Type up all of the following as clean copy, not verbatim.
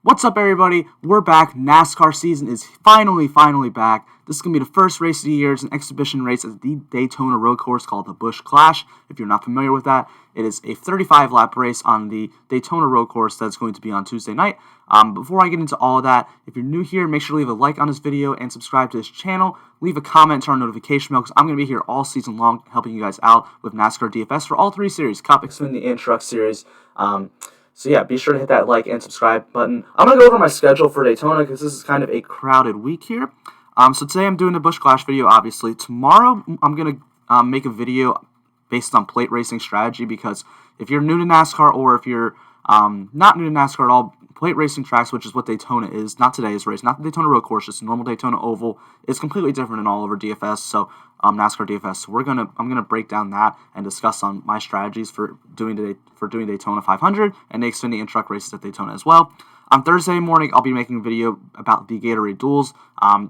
What's up, everybody? We're back. NASCAR season is finally back. This is going to be the first race of the year. It's an exhibition race at the Daytona Road Course called the Busch Clash. If you're not familiar with that, it is a 35-lap race on the Daytona Road Course that's going to be on Tuesday night. Before I get into all of that, if you're new here, make sure to leave a like on this video and subscribe to this channel. Leave a comment, turn on notification bell, because I'm going to be here all season long helping you guys out with NASCAR DFS for all three series, Cup, Xfinity, and Truck Series. So yeah, be sure to hit that like and subscribe button. I'm going to go over my schedule for Daytona because this is kind of a crowded week here. So today I'm doing the Busch Clash video, obviously. Tomorrow I'm going to make a video based on plate racing strategy, because if you're new to NASCAR or if you're not new to NASCAR at all, plate racing tracks, which is what Daytona is, not today's race, not the Daytona Road Course, just a normal Daytona Oval, is completely different in all over DFS, so NASCAR DFS. So I'm gonna break down that and discuss on my strategies for doing Daytona 500 and the Xfinity and truck races at Daytona as well. On Thursday morning, I'll be making a video about the Gatorade Duels.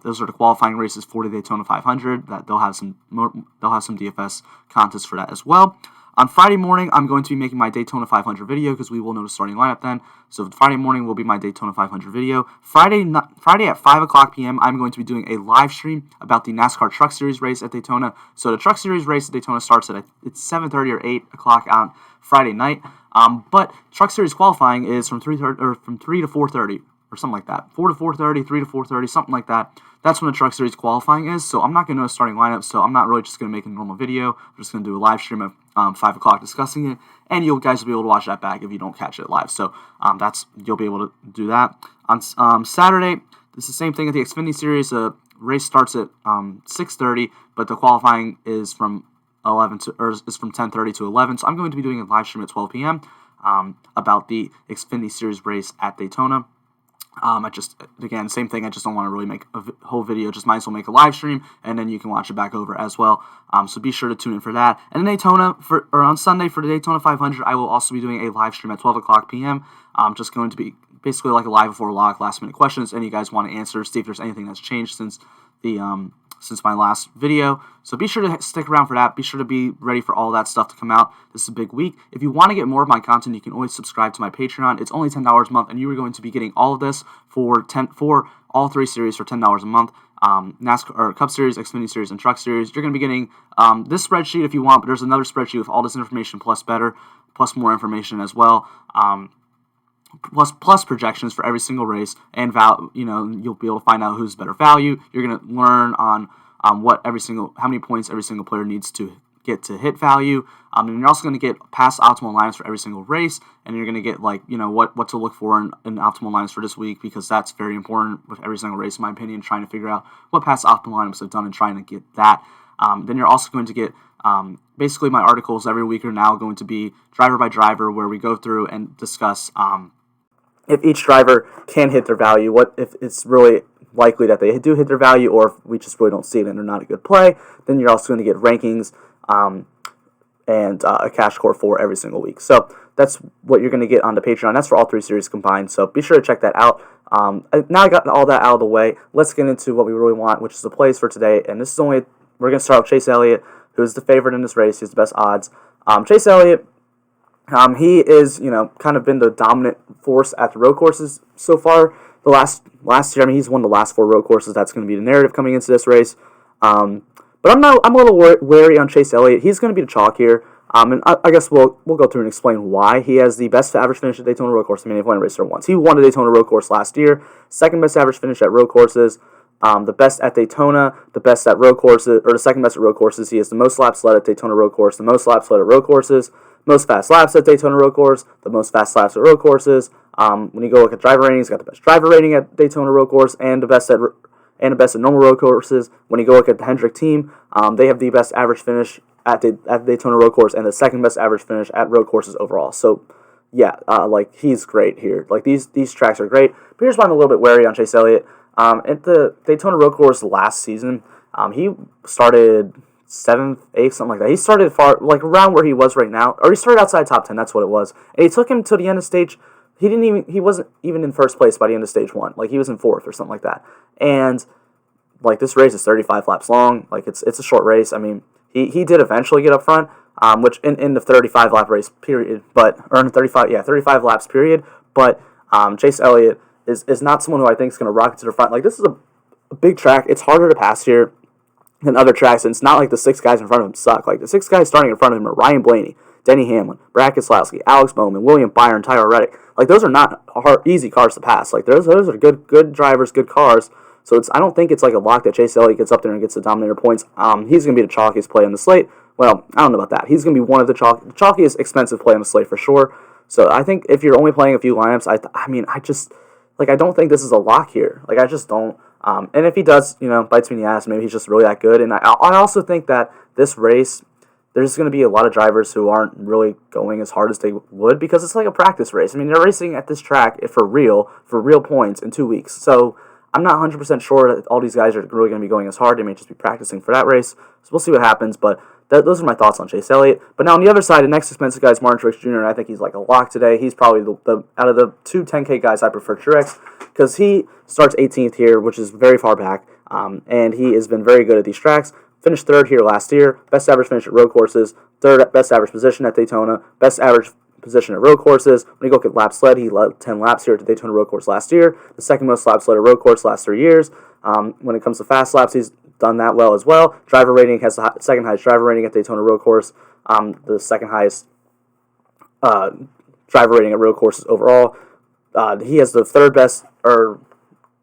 Those are the qualifying races for the Daytona 500. That they'll have some DFS contests for that as well. On Friday morning, I'm going to be making my Daytona 500 video because we will know the starting lineup then. So Friday morning will be my Daytona 500 video. Friday at 5 o'clock p.m., I'm going to be doing a live stream about the NASCAR Truck Series race at Daytona. So the Truck Series race at Daytona starts at 7:30 or 8 o'clock on Friday night. But Truck Series qualifying is from 3 to 4:30 or something like that. 4 to 4:30, 3 to 4:30, something like that. That's when the Truck Series qualifying is. So I'm not going to know a starting lineup, so I'm not really just going to make a normal video. I'm just going to do a live stream at 5 o'clock discussing it, and you guys will be able to watch that back if you don't catch it live. So you'll be able to do that. On Saturday, it's the same thing at the Xfinity Series. The race starts at 6:30, but the qualifying is from 10:30 to 11. So I'm going to be doing a live stream at 12 p.m. About the Xfinity Series race at Daytona. Again, same thing, I just don't want to really make a whole video, just might as well make a live stream, and then you can watch it back over as well. So be sure to tune in for that. And in Daytona, on Sunday for the Daytona 500, I will also be doing a live stream at 12 o'clock p.m. Just going to be basically like a live before lock, last minute questions, and you guys want to answer, see if there's anything that's changed since my last video. So be sure to stick around for that. Be sure to be ready for all that stuff to come out. This is a big week. If you want to get more of my content, you can always subscribe to my Patreon. It's only $10 a month, and you are going to be getting all of this for all three series for $10 a month. NASCAR or Cup Series, Xfinity Series, and Truck Series. You're going to be getting this spreadsheet if you want, but there's another spreadsheet with all this information plus more information as well. Plus projections for every single race, and you'll be able to find out who's better value. You're going to learn on how many points every single player needs to get to hit value. And you're also going to get past optimal lines for every single race, and you're going to get what to look for in optimal lines for this week, because that's very important with every single race, in my opinion, trying to figure out what past optimal lineups have done and trying to get that. Then you're also going to get basically my articles every week are now going to be driver by driver, where we go through and discuss if each driver can hit their value, what if it's really likely that they do hit their value, or if we just really don't see it and they're not a good play. Then you're also going to get rankings and a cash score for every single week. So that's what you're going to get on the Patreon. That's for all three series combined, so be sure to check that out. Now I got all that out of the way, let's get into what we really want, which is the plays for today. And this is we're going to start with Chase Elliott, who's the favorite in this race. He has the best odds. Chase Elliott, he is, kind of been the dominant force at the road courses so far. The last year, he's won the last 4 road courses. That's going to be the narrative coming into this race. But I'm a little wary on Chase Elliott. He's going to be the chalk here. And I guess we'll go through and explain why. He has the best average finish at Daytona Road Course. He only raced there once. He won the Daytona Road Course last year. Second best average finish at road courses. The best at Daytona, the best at road courses, or the second best at road courses. He has the most laps led at Daytona Road Course, the most laps led at road courses, most fast laps at Daytona Road Course, the most fast laps at road courses. When you go look at driver ratings, he's got the best driver rating at Daytona Road Course and the best at normal road courses. When you go look at the Hendrick team, they have the best average finish at the Daytona Road Course and the second best average finish at road courses overall. So yeah, he's great here. These tracks are great. But here's why I'm a little bit wary on Chase Elliott. At the Daytona Road Course last season, he started 7th, 8th, something like that. He started far, around where he was right now, or he started outside top 10. That's what it was. And he took him to the end of stage. He wasn't even in first place by the end of stage 1. He was in 4th or something like that. And this race is 35 laps long. It's a short race. He did eventually get up front, which in the 35 lap race period, or in 35 laps period. But Chase Elliott is not someone who I think is going to rocket to the front. Like, this is a big track. It's harder to pass here than other tracks, and it's not like the 6 guys in front of him suck. Like, the 6 guys starting in front of him are Ryan Blaney, Denny Hamlin, Brad Keselowski, Alex Bowman, William Byron, Tyler Reddick. Like, those are not easy cars to pass. Like, those are good drivers, good cars. So I don't think it's like a lock that Chase Elliott gets up there and gets the dominator points. He's going to be the chalkiest play on the slate. Well, I don't know about that. He's going to be one of the chalkiest expensive play on the slate for sure. So I think if you're only playing a few lineups, I don't think this is a lock here. Like, I just don't. And if he does, bites me in the ass, maybe he's just really that good. And I also think that this race, there's going to be a lot of drivers who aren't really going as hard as they would because it's like a practice race. I mean, they're racing at this track for real points in 2 weeks. So I'm not 100% sure that all these guys are really going to be going as hard. They may just be practicing for that race. So we'll see what happens. But those are my thoughts on Chase Elliott. But now on the other side, the next expensive guy is Martin Trix Jr., and I think he's like a lock today. He's probably out of the 2 10K guys, I prefer Truex because he starts 18th here, which is very far back, and he has been very good at these tracks. Finished 3rd here last year, best average finish at road courses, 3rd best average position at Daytona, best average position at road courses. When you go at laps led, he led 10 laps here at the Daytona Road Course last year, the second most laps led at road course last 3 years. When it comes to fast laps, he's done that well as well. Driver rating has the second highest driver rating at Daytona Road Course, the second highest driver rating at road courses overall. He has the 3rd best, or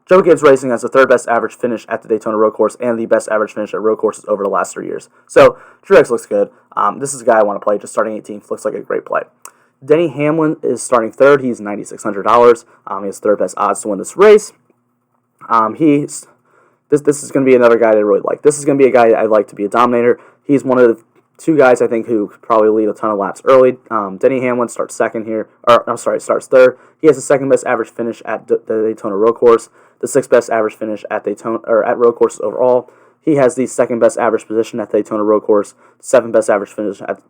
Joe Gibbs Racing has the 3rd best average finish at the Daytona Road Course and the best average finish at road courses over the last 3 years. So Truex looks good. This is a guy I want to play. Just starting 18th looks like a great play. Denny Hamlin is starting 3rd. He's $9,600. He has 3rd best odds to win this race. This is going to be another guy that I really like. This is going to be a guy I'd like to be a dominator. He's one of the 2 guys I think who could probably lead a ton of laps early. Denny Hamlin starts 3rd. He has the 2nd best average finish at the Daytona Road Course, the 6th best average finish at at road courses overall. He has the 2nd best average position at the Daytona Road Course, 7th best average finish at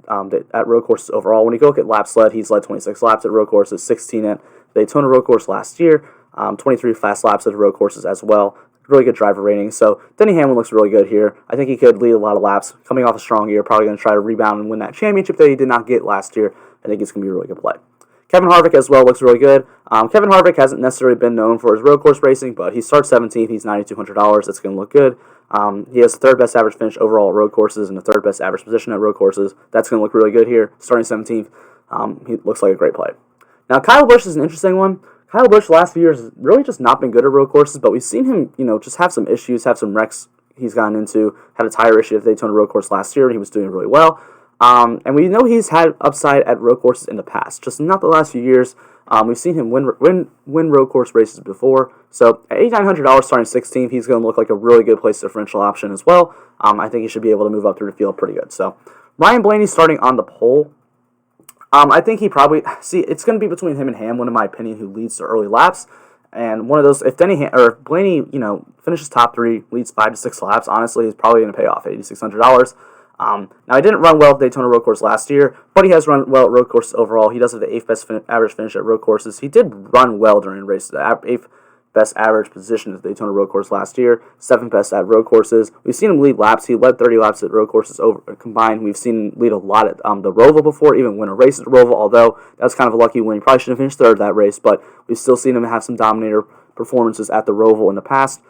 road courses overall. When you go look at laps led, he's led 26 laps at road courses, 16 at the Daytona Road Course last year, 23 fast laps at road courses as well. Really good driver rating. So Denny Hamlin looks really good here. I think he could lead a lot of laps. Coming off a strong year, probably going to try to rebound and win that championship that he did not get last year. I think it's going to be a really good play. Kevin Harvick as well looks really good. Kevin Harvick hasn't necessarily been known for his road course racing, but he starts 17th. He's $9,200. That's going to look good. He has the 3rd best average finish overall at road courses and the 3rd best average position at road courses. That's going to look really good here. Starting 17th, he looks like a great play. Now, Kyle Busch is an interesting one. Kyle Busch the last few years has really just not been good at road courses, but we've seen him, just have some issues, have some wrecks he's gotten into. Had a tire issue at the Daytona Road Course last year, and he was doing really well. And we know he's had upside at road courses in the past, just not the last few years. We've seen him win road course races before. So at $8,900 starting 16th, he's going to look like a really good place differential option as well. I think he should be able to move up through the field pretty good. So Ryan Blaney starting on the pole. I think he probably, it's going to be between him and Hamlin, in my opinion, who leads to early laps. And one of those, if Blaney, finishes top 3, leads 5 to 6 laps, honestly, he's probably going to pay off $8,600. Now, he didn't run well at Daytona Road Course last year, but he has run well at road courses overall. He does have the 8th best average finish at road courses. He did run well during races, the 8th best average position at the Daytona Road Course last year, 7th best at road courses. We've seen him lead laps. He led 30 laps at road courses combined. We've seen him lead a lot at the Roval before, even win a race at Roval, although that was kind of a lucky win. He probably should have finished 3rd that race, but we've still seen him have some dominator performances at the Roval in the past.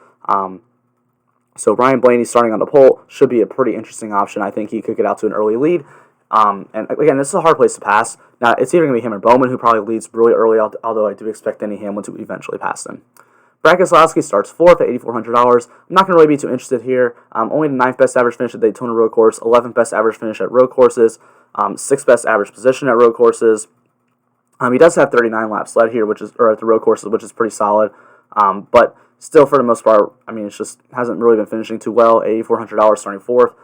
So Ryan Blaney starting on the pole should be a pretty interesting option. I think he could get out to an early lead. And again, this is a hard place to pass. Now, it's either going to be him or Bowman, who probably leads really early, although I do expect Denny Hamlin to eventually pass him. Brad Keselowski starts 4th at $8,400. I'm not going to really be too interested here. Only the 9th best average finish at Daytona Road Course, 11th best average finish at road courses, 6th best average position at road courses. He does have 39 laps led here, at the road courses, which is pretty solid. But still, for the most part, it just hasn't really been finishing too well. $8,400 starting 4th.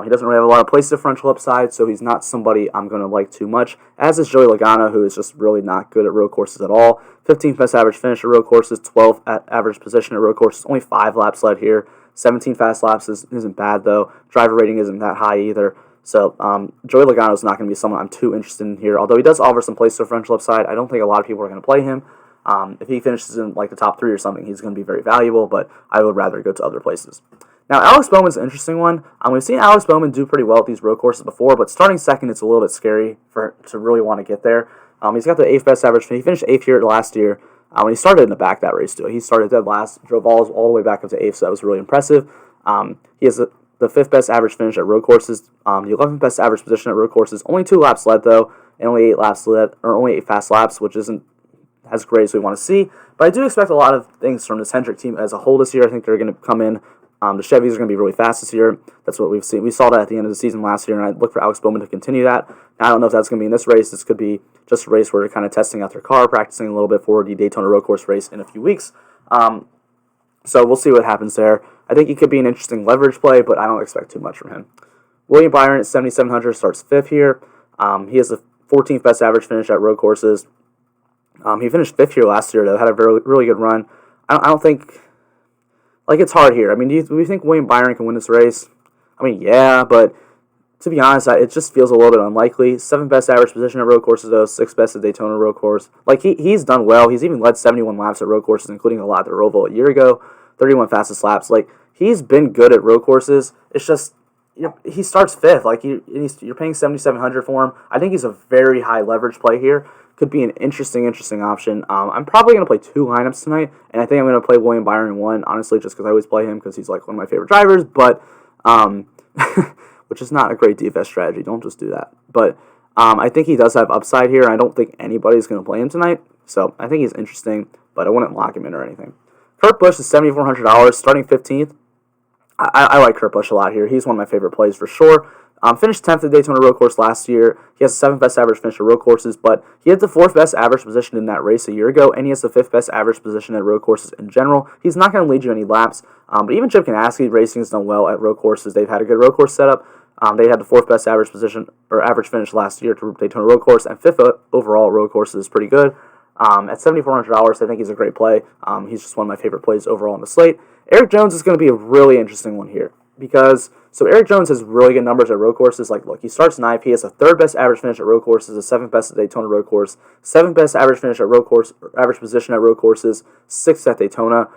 He doesn't really have a lot of place differential upside, so he's not somebody I'm going to like too much, as is Joey Logano, who is just really not good at road courses at all. 15th best average finish at road courses, 12th at average position at road courses, only 5 laps led here. 17 fast laps isn't bad, though. Driver rating isn't that high either. So Joey Logano is not going to be someone I'm too interested in here, although he does offer some place differential upside. I don't think a lot of people are going to play him. If he finishes in the top 3 or something, he's going to be very valuable, but I would rather go to other places. Now, Alex Bowman's an interesting one. We've seen Alex Bowman do pretty well at these road courses before, but starting 2nd, it's a little bit scary to really want to get there. He's got the 8th best average. He finished 8th here last year. When he started in the back that race, too. He started dead last, drove all the way back up to 8th, so that was really impressive. He has the 5th best average finish at road courses, the 11th best average position at road courses. Only 2 laps led, though, and only 8 fast laps, which isn't as great as we want to see. But I do expect a lot of things from this Hendrick team as a whole this year. I think they're going to come in. The Chevys are going to be really fast this year. That's what we've seen. We saw that at the end of the season last year, and I look for Alex Bowman to continue that. Now, I don't know if that's going to be in this race. This could be just a race where they're kind of testing out their car, practicing a little bit for the Daytona Road Course race in a few weeks. So we'll see what happens there. I think he could be an interesting leverage play, but I don't expect too much from him. William Byron at 7,700 starts 5th here. He has the 14th best average finish at road courses. He finished 5th here last year, though. Had a really good run. I don't think... it's hard here. I mean, do we think William Byron can win this race? I mean, yeah, but to be honest, it just feels a little bit unlikely. 7th best average position at road courses, though. 6th best at Daytona Road Course. He's done well. He's even led 71 laps at road courses, including a lap at Roval a year ago. 31 fastest laps. He's been good at road courses. It's just, he starts 5th. You're paying $7,700 for him. I think he's a very high leverage play here. Could be an interesting option. I'm probably going to play 2 lineups tonight, and I think I'm going to play William Byron in 1, honestly, just because I always play him because he's one of my favorite drivers, but which is not a great DFS strategy. Don't just do that. But I think he does have upside here. I don't think anybody's going to play him tonight, so I think he's interesting, but I wouldn't lock him in or anything. Kurt Busch is $7,400, starting 15th. I like Kurt Busch a lot here. He's one of my favorite plays for sure. Finished 10th at the Daytona Road Course last year. He has the 7th best average finish at road courses, but he had the 4th best average position in that race a year ago, and he has the 5th best average position at road courses in general. He's not going to lead you any laps, but even Chip Ganassi Racing has done well at road courses. They've had a good road course setup. They had the 4th best average position or average finish last year to Daytona Road Course, and 5th overall road courses is pretty good. At $7,400, I think he's a great play. He's just one of my favorite plays overall on the slate. Eric Jones is going to be a really interesting one here. So Eric Jones has really good numbers at road courses. He starts 9th. He has the 3rd best average finish at road courses, the 7th best at Daytona Road Course, 7th best average finish at road course, average position at road courses, 6th at Daytona.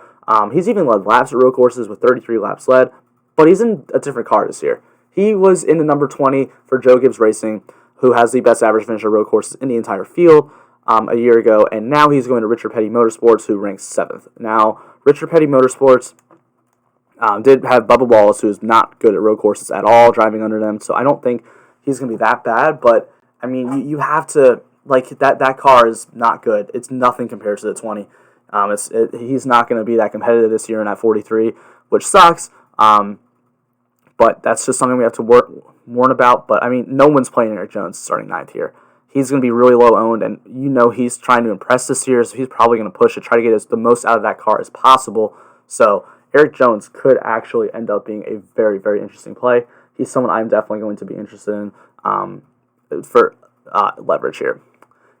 He's even led laps at road courses with 33 laps led, but he's in a different car this year. He was in the number 20 for Joe Gibbs Racing, who has the best average finish at road courses in the entire field a year ago, and now he's going to Richard Petty Motorsports, who ranks 7th. Now, Richard Petty Motorsports did have Bubba Wallace, who's not good at road courses at all, driving under them, so I don't think he's going to be that bad, but, I mean, you have to, that car is not good. It's nothing compared to the 20. He's not going to be that competitive this year in that 43, which sucks, but that's just something we have to warn about, but, I mean, no one's playing Eric Jones starting 9th here. He's going to be really low owned, and he's trying to impress this year, so he's probably going to push it, try to get the most out of that car as possible, so Eric Jones could actually end up being a very, very interesting play. He's someone I'm definitely going to be interested in for leverage here.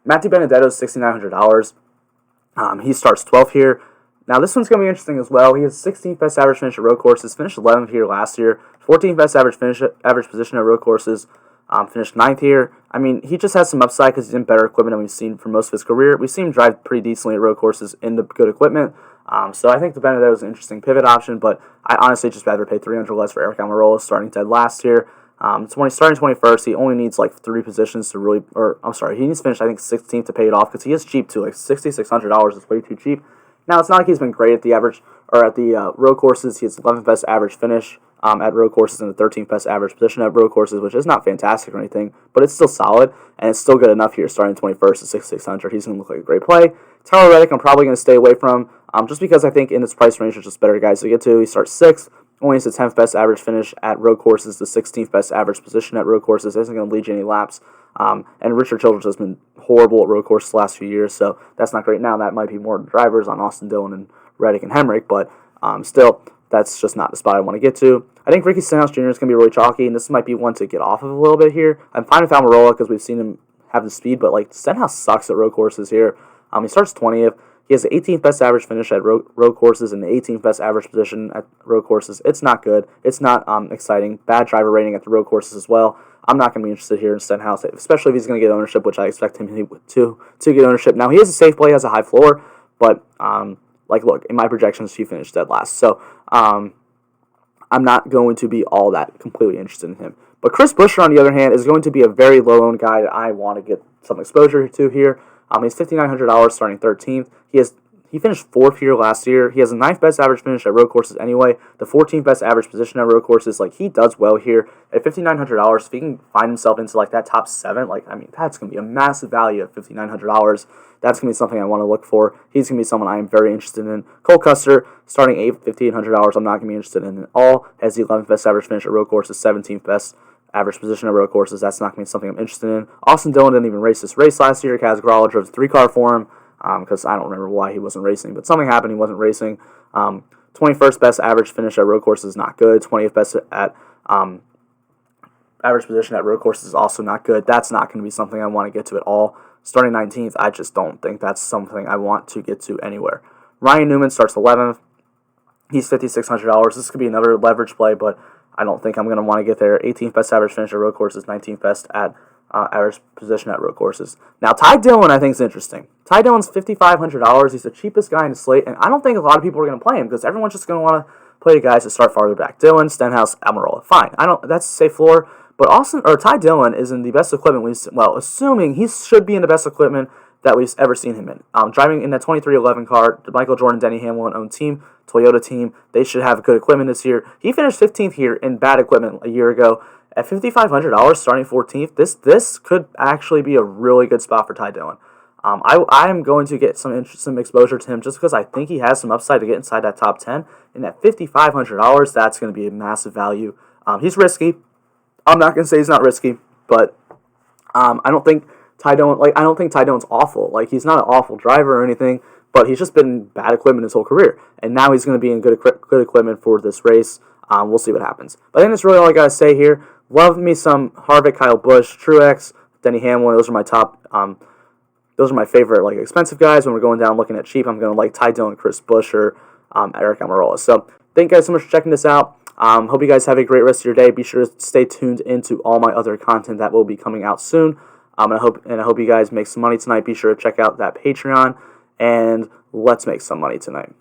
Matthew Benedetto is $6,900. He starts 12th here. Now, this one's going to be interesting as well. He has 16th best average finish at road courses, finished 11th here last year, 14th best average position at road courses, finished 9th here. I mean, he just has some upside because he's in better equipment than we've seen for most of his career. We've seen him drive pretty decently at road courses in the good equipment. So I think the Benedetto is an interesting pivot option, but I honestly just rather pay $300 less for Eric Almirola starting dead last here. Starting 21st, he only needs 3 positions to really, he needs to finish 16th to pay it off because he is cheap too. $6,600 is way too cheap. Now it's not like he's been great at the average or at the road courses. He has 11th best average finish at road courses and the 13th best average position at road courses, which is not fantastic or anything, but it's still solid and it's still good enough here. Starting 21st at 6,600, he's going to look like a great play. Tyler Reddick, I'm probably going to stay away from, just because I think in this price range there's just better guys to get to. He starts 6th, only has the 10th best average finish at road courses, the 16th best average position at road courses, isn't going to lead you any laps. And Richard Childress has been horrible at road courses the last few years, so that's not great. Now that might be more drivers on Austin Dillon and Reddick and Hemrick, but still, that's just not the spot I want to get to. I think Ricky Stenhouse Jr. is going to be really chalky, and this might be one to get off of a little bit here. I'm fine with Almirola because we've seen him have the speed, but Stenhouse sucks at road courses here. He starts 20th. He has the 18th best average finish at road courses and the 18th best average position at road courses. It's not good. It's not exciting. Bad driver rating at the road courses as well. I'm not going to be interested here in Stenhouse, especially if he's going to get ownership, which I expect him to get ownership. Now, he is a safe play, has a high floor, but look, in my projections, he finished dead last. So I'm not going to be all that completely interested in him. But Chris Buescher, on the other hand, is going to be a very low-owned guy that I want to get some exposure to here. He's $5,900 starting 13th. He has He finished 4th here last year. He has the 9th best average finish at road courses anyway, the 14th best average position at road courses. Like, he does well here at $5,900. If he can find himself into like that top 7, like, I mean, that's going to be a massive value at $5,900. That's going to be something I want to look for. He's going to be someone I am very interested in. Cole Custer, starting at $1,500, I'm not going to be interested in at all. Has the 11th best average finish at road courses, 17th best average position at road courses. That's not going to be something I'm interested in. Austin Dillon didn't even race this race last year. Kaz Grala drove the 3-car for him because I don't remember why he wasn't racing, but something happened. He wasn't racing. 21st best average finish at road courses is not good. 20th best at average position at road courses is also not good. That's not going to be something I want to get to at all. Starting 19th, I just don't think that's something I want to get to anywhere. Ryan Newman starts 11th. He's $5,600. This could be another leverage play, but I don't think I'm going to want to get there. 18th best average finish at road courses, 19th best at average position at road courses. Now, Ty Dillon, I think, is interesting. Ty Dillon's $5,500. He's the cheapest guy in the slate, and I don't think a lot of people are going to play him because everyone's just going to want to play the guys that start farther back. Dillon, Stenhouse, Almirola. Fine. That's a safe floor. But Ty Dillon is in the best equipment assuming he should be in the best equipment that we've ever seen him in. Driving in that 2311 car, the Michael Jordan, Denny Hamlin owned team, Toyota team, they should have good equipment this year. He finished 15th here in bad equipment a year ago. At $5,500, starting 14th, this could actually be a really good spot for Ty Dillon. I am going to get some exposure to him just because I think he has some upside to get inside that top 10. And at $5,500, that's going to be a massive value. He's risky. I'm not going to say he's not risky, but I don't think Ty Dillon's awful. Like, he's not an awful driver or anything, but he's just been in bad equipment his whole career. And now he's going to be in good equipment for this race. We'll see what happens. But I think that's really all I got to say here. Love me some Harvick, Kyle Busch, Truex, Denny Hamlin. Those are my top. Those are my favorite expensive guys. When we're going down looking at cheap, I'm going to like Ty Dillon, Chris Busch, or Eric Almirola. So thank you guys so much for checking this out. Hope you guys have a great rest of your day. Be sure to stay tuned into all my other content that will be coming out soon. I hope you guys make some money tonight. Be sure to check out that Patreon, and let's make some money tonight.